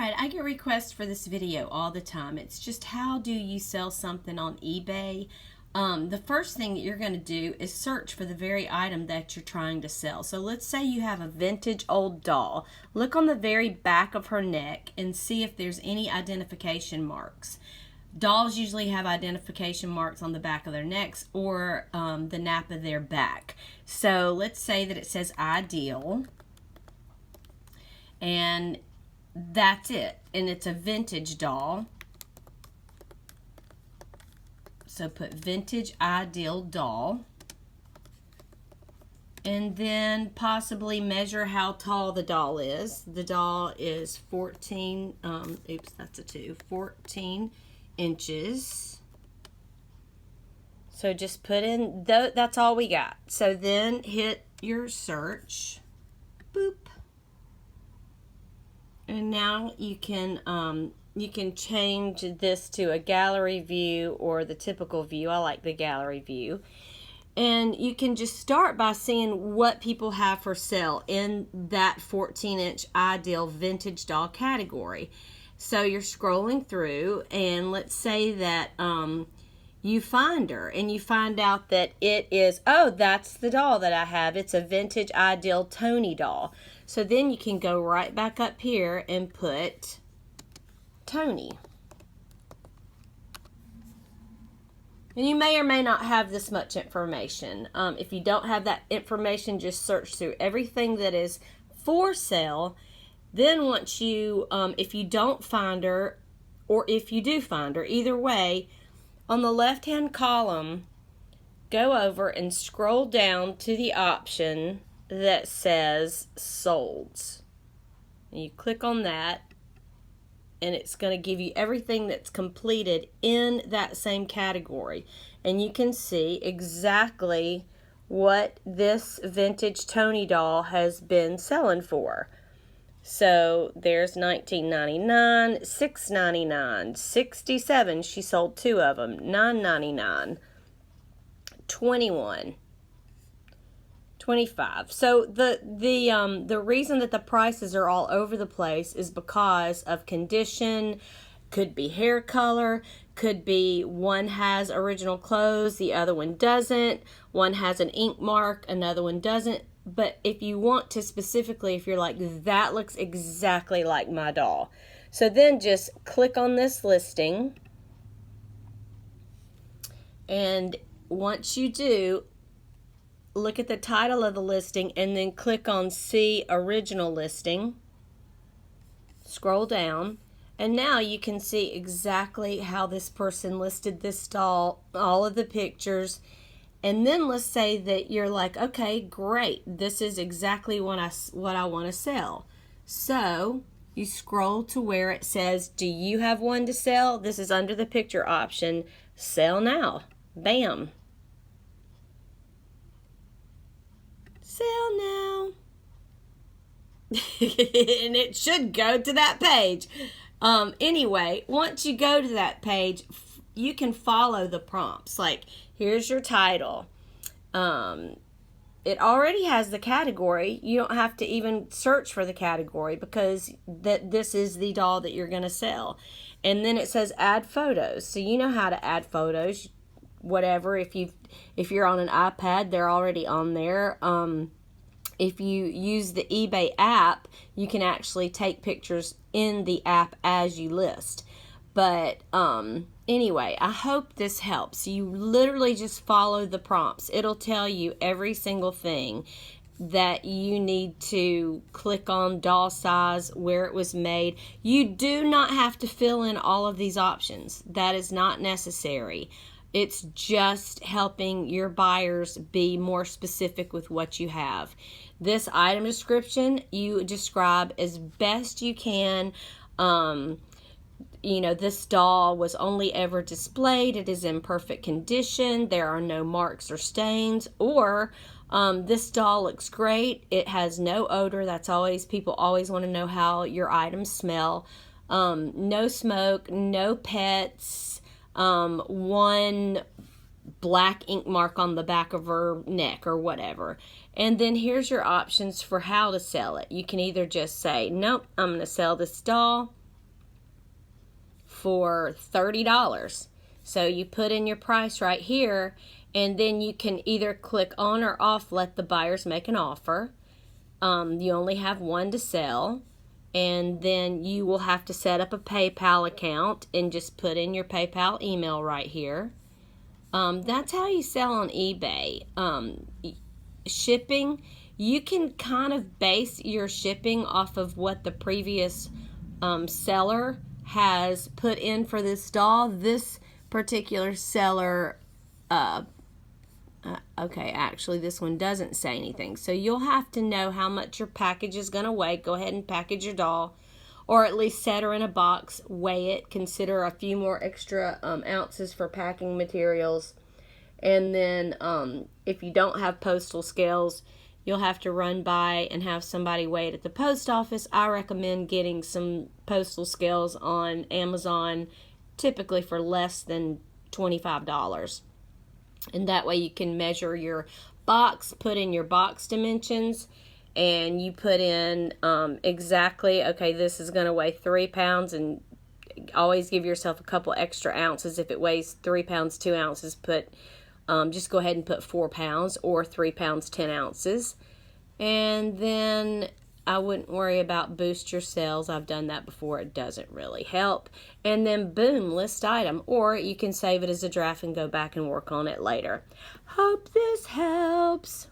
Alright, I get requests for this video all the time. It's just how do you sell something on eBay? The first thing that you're going to do is search for the very item that you're trying to sell. So let's say you have a vintage old doll. Look on the very back of her neck and see if there's any identification marks. Dolls usually have identification marks on the back of their necks or the nape of their back. So let's say that it says Ideal, and that's it, and it's a vintage doll. So put vintage Ideal doll, and then possibly measure how tall the doll is. The doll is 14 inches. So just put in, that's all we got. So then hit your search, boop. And now you can change this to a gallery view or the typical view. I like the gallery view. And you can just start by seeing what people have for sale in that 14-inch Ideal vintage doll category. So you're scrolling through, and let's say that you find her and you find out that it is, oh, that's the doll that I have. It's a vintage Ideal Tony doll. So then you can go right back up here and put Tony. And you may or may not have this much information. If you don't have that information, just search through everything that is for sale. Then once you, if you don't find her, or if you do find her, either way, on the left-hand column, go over and scroll down to the option that says sold. And you click on that, and it's going to give you everything that's completed in that same category. And you can see exactly what this vintage Tony doll has been selling for. So there's $19.99, $6.99, $67. She sold 2 of them. $9.99, $21. $25. So the reason that the prices are all over the place is because of condition. Could be hair color, could be one has original clothes, the other one doesn't. One has an ink mark, another one doesn't. But if you want to specifically, if you're like, that looks exactly like my doll. So then just click on this listing. And once you do, look at the title of the listing and then click on See Original Listing. Scroll down. And now you can see exactly how this person listed this doll, all of the pictures. And then let's say that you're like, okay, great. This is exactly what I want to sell. So you scroll to where it says, do you have one to sell? This is under the picture option. Sell now. Bam. Sell now. And it should go to that page. Anyway, once you go to that page, you can follow the prompts. Like, here's your title. It already has the category. You don't have to even search for the category because this is the doll that you're going to sell. And then it says add photos. So you know how to add photos. Whatever, if you're on an iPad, they're already on there. If you use the eBay app, you can actually take pictures in the app as you list. But anyway, I hope this helps. You literally just follow the prompts. It'll tell you every single thing that you need to click on, doll size, where it was made. You do not have to fill in all of these options. That is not necessary. It's just helping your buyers be more specific with what you have. This item description, you describe as best you can. You know, this doll was only ever displayed. It is in perfect condition. There are no marks or stains. Or this doll looks great. It has no odor. That's always, people always want to know how your items smell. No smoke, no pets. One black ink mark on the back of her neck or whatever. And then here's your options for how to sell it. You can either just say, nope, I'm going to sell this doll. for $30. So you put in your price right here, and then you can either click on or off let the buyers make an offer. You only have one to sell, and then you will have to set up a PayPal account and just put in your PayPal email right here. That's how you sell on eBay. Shipping, you can kind of base your shipping off of what the previous seller has put in for this doll. This particular seller, okay, actually this one doesn't say anything. So you'll have to know how much your package is going to weigh. Go ahead and package your doll, or at least set her in a box, weigh it, consider a few more extra ounces for packing materials. And then if you don't have postal scales, you'll have to run by and have somebody weigh it at the post office. I recommend getting some postal scales on Amazon, typically for less than $25. And that way you can measure your box, put in your box dimensions, and you put in exactly, okay, this is going to weigh 3 pounds, and always give yourself a couple extra ounces. If it weighs 3 pounds, 2 ounces, just go ahead and put 4 pounds, or 3 pounds, 10 ounces. And then I wouldn't worry about boost your sales. I've done that before. It doesn't really help. And then boom, list item. Or you can save it as a draft and go back and work on it later. Hope this helps.